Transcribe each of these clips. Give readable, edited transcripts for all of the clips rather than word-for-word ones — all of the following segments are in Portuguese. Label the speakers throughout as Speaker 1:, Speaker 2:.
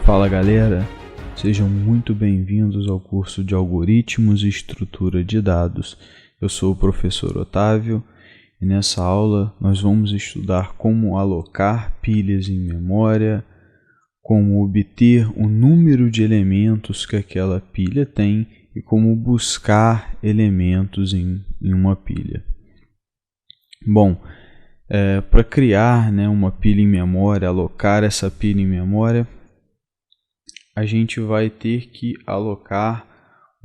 Speaker 1: Fala galera, sejam muito bem-vindos ao curso de Algoritmos e Estrutura de Dados. Eu sou o professor Otávio e nessa aula nós vamos estudar como alocar pilhas em memória, como obter o número de elementos que aquela pilha tem e como buscar elementos em uma pilha. Bom, para criar uma pilha em memória, alocar essa pilha em memória, a gente vai ter que alocar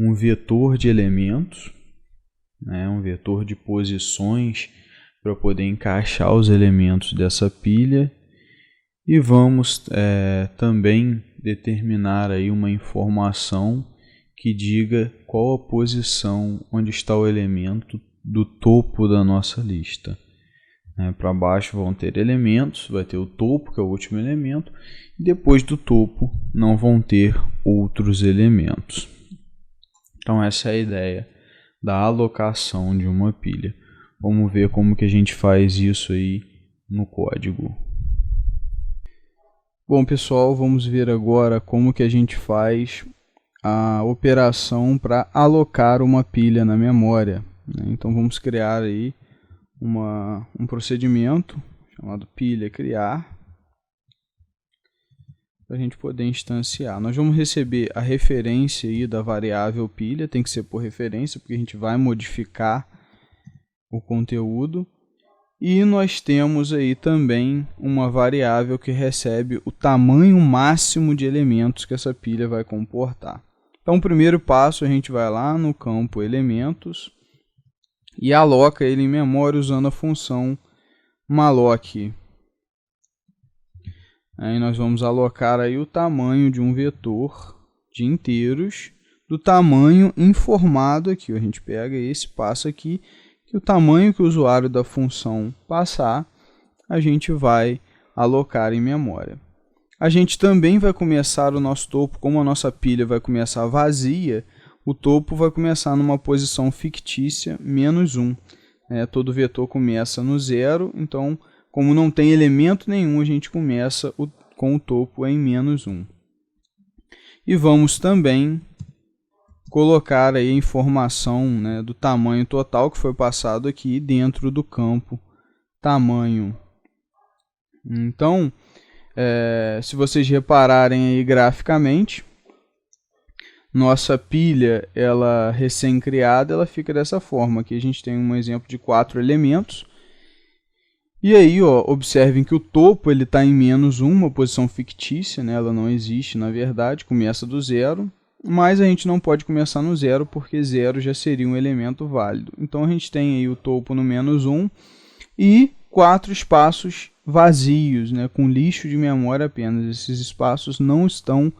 Speaker 1: um vetor de elementos, um vetor de posições para poder encaixar os elementos dessa pilha, e vamos também determinar aí uma informação que diga qual a posição onde está o elemento do topo da nossa lista. Para baixo vão ter elementos, vai ter o topo, que é o último elemento, e depois do topo não vão ter outros elementos. Então essa é a ideia da alocação de uma pilha. Vamos ver como que a gente faz isso aí no código. Bom pessoal, vamos ver agora como que a gente faz a operação para alocar uma pilha na memória. Então vamos criar aí um procedimento chamado pilha criar, para a gente poder instanciar. Nós vamos receber a referência aí da variável pilha, tem que ser por referência, porque a gente vai modificar o conteúdo. E nós temos aí também uma variável que recebe o tamanho máximo de elementos que essa pilha vai comportar. Então, o primeiro passo, a gente vai lá no campo elementos e aloca ele em memória usando a função malloc. Aí nós vamos alocar aí o tamanho de um vetor de inteiros do tamanho informado aqui. A gente pega esse passo aqui, que o tamanho que o usuário da função passar, a gente vai alocar em memória. A gente também vai começar o nosso topo, como a nossa pilha vai começar vazia, o topo vai começar numa posição fictícia, -1. Todo vetor começa no 0, então, como não tem elemento nenhum, a gente começa com o topo em -1. E vamos também colocar aí a informação do tamanho total que foi passado aqui dentro do campo tamanho. Então, se vocês repararem aí graficamente, nossa pilha, ela recém-criada, ela fica dessa forma. Aqui a gente tem um exemplo de 4 elementos. E aí, observem que o topo está em -1, uma posição fictícia, ela não existe na verdade, começa do 0. Mas a gente não pode começar no 0, porque 0 já seria um elemento válido. Então a gente tem aí o topo no -1 e 4 espaços vazios, com lixo de memória apenas. Esses espaços não estão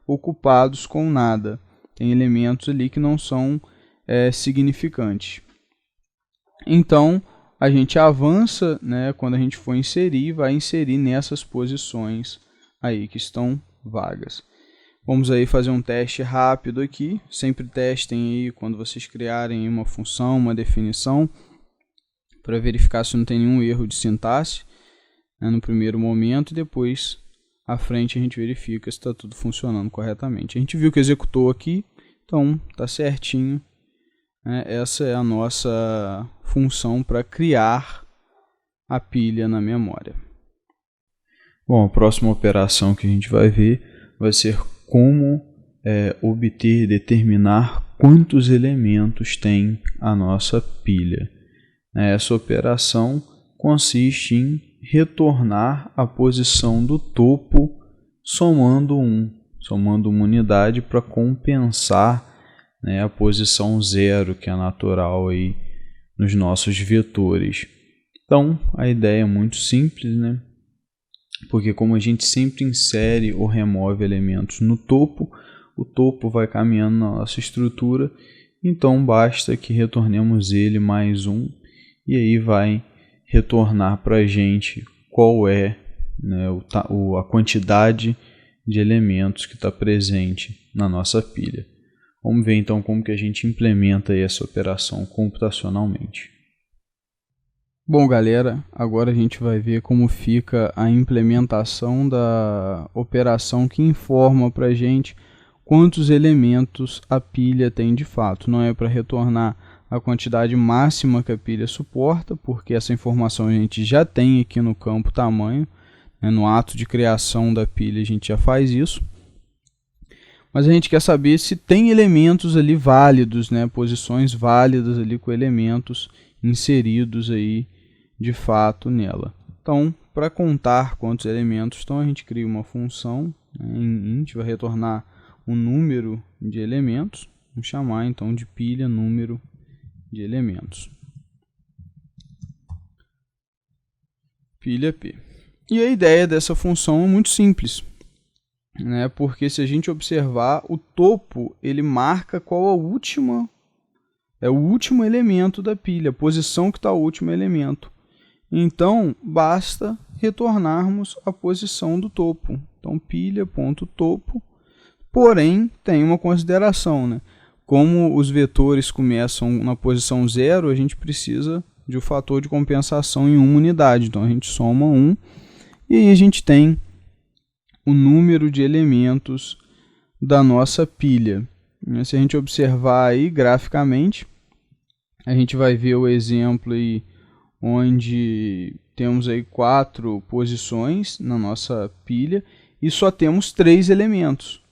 Speaker 1: ocupados com nada. Tem elementos ali que não são significantes. Então, a gente avança, quando a gente for inserir, vai inserir nessas posições aí que estão vagas. Vamos aí fazer um teste rápido aqui. Sempre testem aí quando vocês criarem uma função, uma definição, para verificar se não tem nenhum erro de sintaxe no primeiro momento, e depois à frente a gente verifica se está tudo funcionando corretamente. A gente viu que executou aqui, então está certinho. Essa é a nossa função para criar a pilha na memória. Bom, a próxima operação que a gente vai ver vai ser como determinar quantos elementos tem a nossa pilha. Essa operação consiste em retornar a posição do topo somando uma unidade para compensar a posição 0, que é natural aí nos nossos vetores. Então, a ideia é muito simples, porque como a gente sempre insere ou remove elementos no topo, o topo vai caminhando na nossa estrutura, então basta que retornemos ele mais 1, e aí vai retornar para a gente qual é a quantidade de elementos que está presente na nossa pilha. Vamos ver então como que a gente implementa essa operação computacionalmente. Bom, galera, agora a gente vai ver como fica a implementação da operação que informa para a gente quantos elementos a pilha tem de fato. Não é para retornar a quantidade máxima que a pilha suporta, porque essa informação a gente já tem aqui no campo tamanho, né? No ato de criação da pilha a gente já faz isso. Mas a gente quer saber se tem elementos ali válidos, né? Posições válidas ali com elementos inseridos aí de fato nela. Então, para contar quantos elementos estão, a gente cria uma função, né, em int, vai retornar um número de elementos. Vamos chamar então de pilha número de elementos. Pilha P. E a ideia dessa função é muito simples, né? Porque se a gente observar, o topo ele marca qual o último elemento da pilha, a posição que está o último elemento. Então, basta retornarmos a posição do topo. Então, pilha.topo, porém, tem uma consideração, né? Como os vetores começam na posição 0, a gente precisa de um fator de compensação em uma unidade. Então, a gente soma 1 e aí a gente tem o número de elementos da nossa pilha. Se a gente observar aí graficamente, a gente vai ver o exemplo aí onde temos aí 4 posições na nossa pilha e só temos 3 elementos,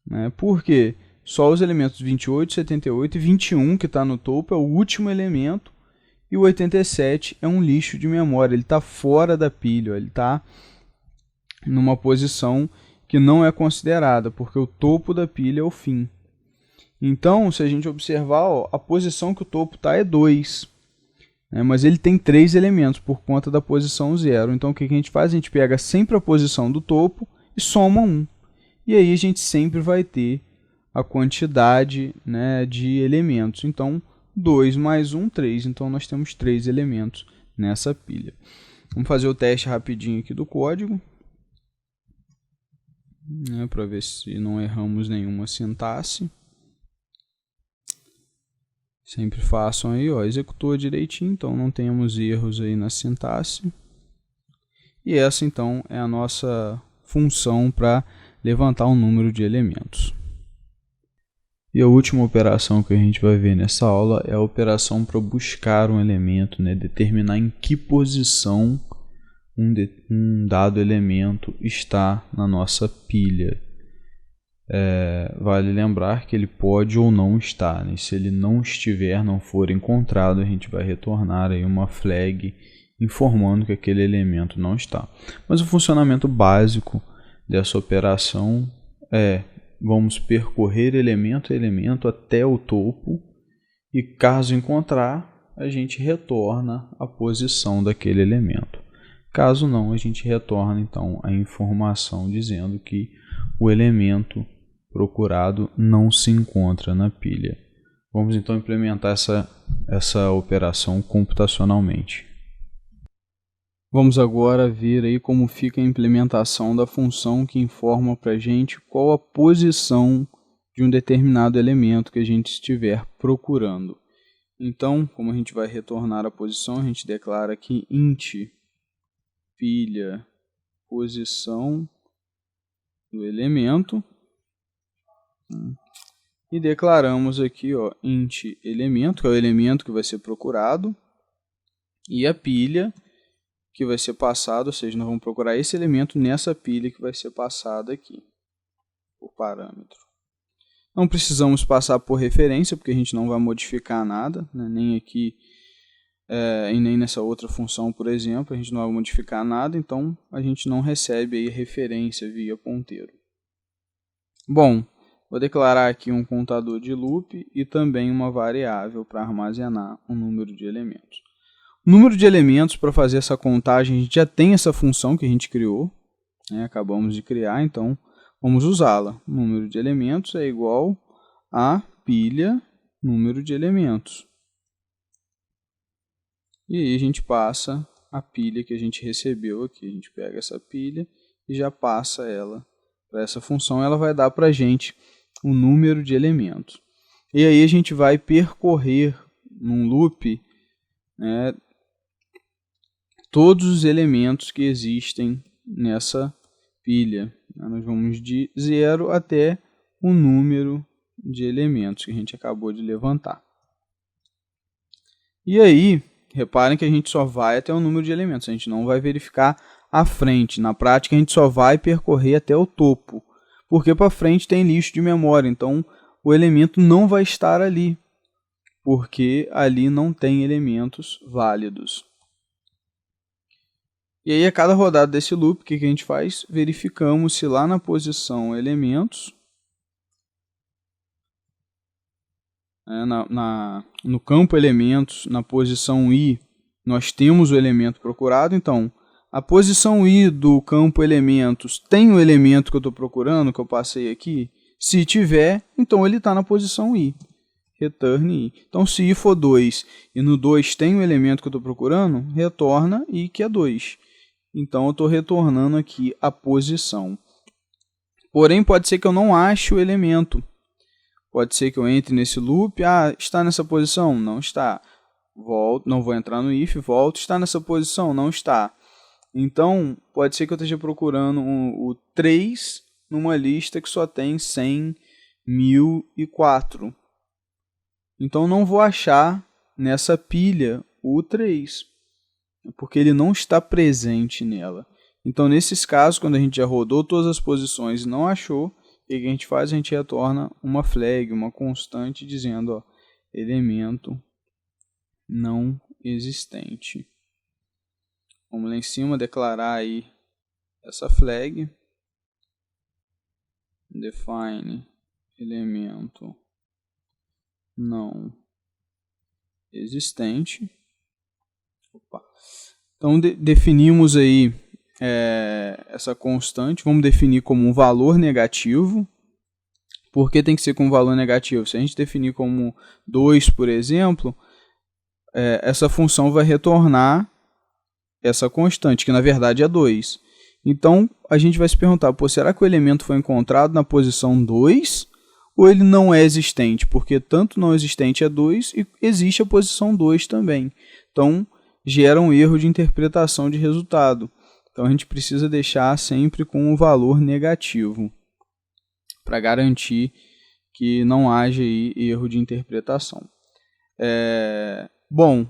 Speaker 1: né? Por quê? Só os elementos 28, 78 e 21 que está no topo é o último elemento e o 87 é um lixo de memória, ele está fora da pilha, ele está numa posição que não é considerada, porque o topo da pilha é o fim. Então, se a gente observar, ó, a posição que o topo está é 2. Mas ele tem 3 elementos por conta da posição 0. Então, o que a gente faz? A gente pega sempre a posição do topo e soma 1. E aí a gente sempre vai ter a quantidade, né, de elementos. Então, 2 mais 1, 3. Então, nós temos 3 elementos nessa pilha. Vamos fazer o teste rapidinho aqui do código, né, para ver se não erramos nenhuma sintaxe. Sempre façam aí, ó, executou direitinho, então não temos erros aí na sintaxe. E essa então é a nossa função para levantar um número de elementos. E a última operação que a gente vai ver nessa aula é a operação para buscar um elemento, né, determinar em que posição um dado elemento está na nossa pilha. Vale lembrar que ele pode ou não estar, né? Se ele não estiver, não for encontrado, a gente vai retornar aí uma flag informando que aquele elemento não está. Mas o funcionamento básico dessa operação é: vamos percorrer elemento a elemento até o topo e, caso encontrar, a gente retorna a posição daquele elemento. Caso não, a gente retorna então a informação dizendo que o elemento procurado não se encontra na pilha. Vamos então implementar essa operação computacionalmente. Vamos agora ver aí como fica a implementação da função que informa para a gente qual a posição de um determinado elemento que a gente estiver procurando. Então, como a gente vai retornar a posição, a gente declara aqui int pilha posição do elemento. E declaramos aqui, ó, int elemento, que é o elemento que vai ser procurado, e a pilha que vai ser passado, ou seja, nós vamos procurar esse elemento nessa pilha que vai ser passada aqui, por parâmetro. Não precisamos passar por referência, porque a gente não vai modificar nada, né? Nem aqui e nem nessa outra função, por exemplo, a gente não vai modificar nada, então a gente não recebe aí referência via ponteiro. Bom, vou declarar aqui um contador de loop e também uma variável para armazenar um número de elementos. O número de elementos, para fazer essa contagem, a gente já tem essa função que a gente criou, né? Acabamos de criar, então vamos usá-la. O número de elementos é igual a pilha número de elementos. E aí a gente passa a pilha que a gente recebeu aqui. A gente pega essa pilha e já passa ela para essa função. Ela vai dar para a gente o número de elementos. E aí a gente vai percorrer num loop, né, todos os elementos que existem nessa pilha. Nós vamos de 0 até o número de elementos que a gente acabou de levantar. E aí, reparem que a gente só vai até o número de elementos, a gente não vai verificar a frente. Na prática, a gente só vai percorrer até o topo, porque para frente tem lixo de memória, então o elemento não vai estar ali, porque ali não tem elementos válidos. E aí, a cada rodada desse loop, o que a gente faz? Verificamos se lá na posição elementos, no campo elementos, na posição I, nós temos o elemento procurado. Então, a posição I do campo elementos tem o elemento que eu estou procurando, que eu passei aqui? Se tiver, então ele está na posição I. Return I. Então, se I for 2 e no 2 tem o elemento que eu estou procurando, retorna I, que é 2. Então, eu estou retornando aqui a posição. Porém, pode ser que eu não ache o elemento. Pode ser que eu entre nesse loop. Ah, está nessa posição? Não está. Volto, não vou entrar no if, volto. Está nessa posição? Não está. Então, pode ser que eu esteja procurando o 3 numa lista que só tem 100, 1004. Então, não vou achar nessa pilha o 3, porque ele não está presente nela. Então, nesses casos, quando a gente já rodou todas as posições e não achou, o que a gente faz? A gente retorna uma flag, uma constante, dizendo, ó, elemento não existente. Vamos lá em cima declarar aí essa flag. Define elemento não existente. Opa. Então, definimos aí essa constante. Vamos definir como um valor negativo. Por que tem que ser com um valor negativo? Se a gente definir como 2, por exemplo, essa função vai retornar essa constante, que na verdade é 2. Então, a gente vai se perguntar, pô, será que o elemento foi encontrado na posição 2 ou ele não é existente? Porque tanto não existente é 2 e existe a posição 2 também. Então, gera um erro de interpretação de resultado. Então, a gente precisa deixar sempre com o valor negativo, para garantir que não haja aí erro de interpretação. Bom,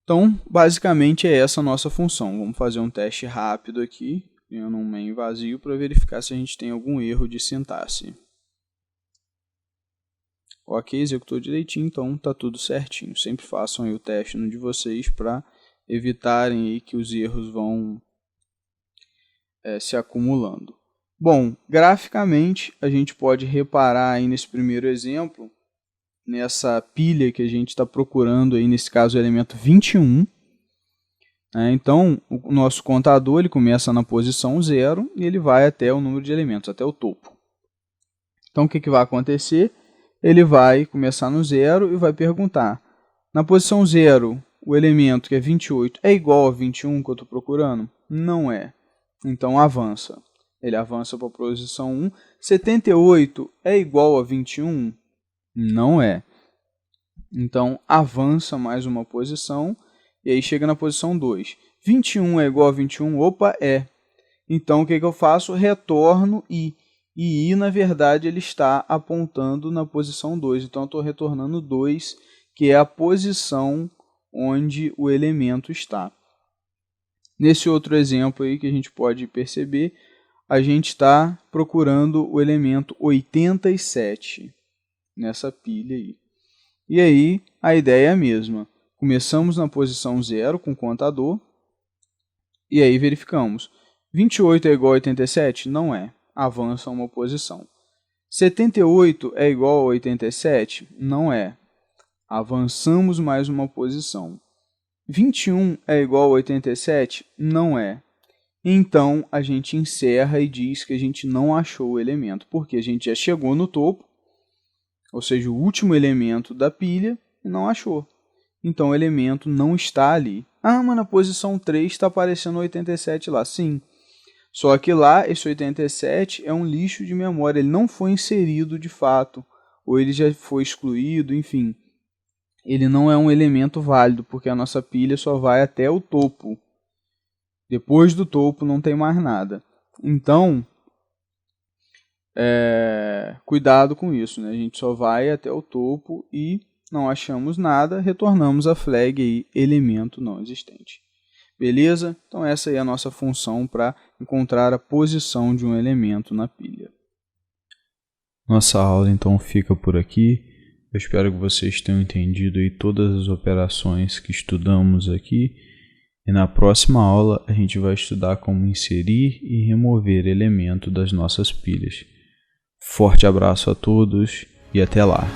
Speaker 1: então, basicamente é essa a nossa função. Vamos fazer um teste rápido aqui, criando um main vazio, para verificar se a gente tem algum erro de sintaxe. Ok, executou direitinho, então está tudo certinho. Sempre façam aí o teste no de vocês para evitarem aí que os erros vão se acumulando. Bom, graficamente a gente pode reparar aí nesse primeiro exemplo, nessa pilha que a gente está procurando, aí, nesse caso o elemento 21. Então, o nosso contador ele começa na posição 0 e ele vai até o número de elementos, até o topo. Então, o que vai acontecer? Ele vai começar no 0 e vai perguntar, na posição 0, o elemento que é 28 é igual a 21 que eu estou procurando? Não é. Então, avança. Ele avança para a posição 1. 78 é igual a 21? Não é. Então, avança mais uma posição e aí chega na posição 2. 21 é igual a 21? Opa, é. Então, o que eu faço? Retorno I. E I, na verdade, ele está apontando na posição 2. Então, eu estou retornando 2, que é a posição onde o elemento está. Nesse outro exemplo aí que a gente pode perceber, a gente está procurando o elemento 87 nessa pilha aí. E aí, a ideia é a mesma. Começamos na posição 0 com o contador, e aí verificamos. 28 é igual a 87? Não é. Avança uma posição. 78 é igual a 87? Não é. Avançamos mais uma posição. 21 é igual a 87? Não é. Então, a gente encerra e diz que a gente não achou o elemento, porque a gente já chegou no topo, ou seja, o último elemento da pilha, e não achou. Então, o elemento não está ali. Ah, mas na posição 3 está aparecendo 87 lá. Sim, só que lá, esse 87 é um lixo de memória, ele não foi inserido de fato. ou ele já foi excluído, enfim. Ele não é um elemento válido, porque a nossa pilha só vai até o topo. Depois do topo não tem mais nada. Então, cuidado com isso, né? A gente só vai até o topo e não achamos nada, retornamos a flag aí, elemento não existente. Beleza? Então essa é a nossa função para encontrar a posição de um elemento na pilha. Nossa aula então fica por aqui. Eu espero que vocês tenham entendido aí todas as operações que estudamos aqui. E na próxima aula a gente vai estudar como inserir e remover elemento das nossas pilhas. Forte abraço a todos e até lá!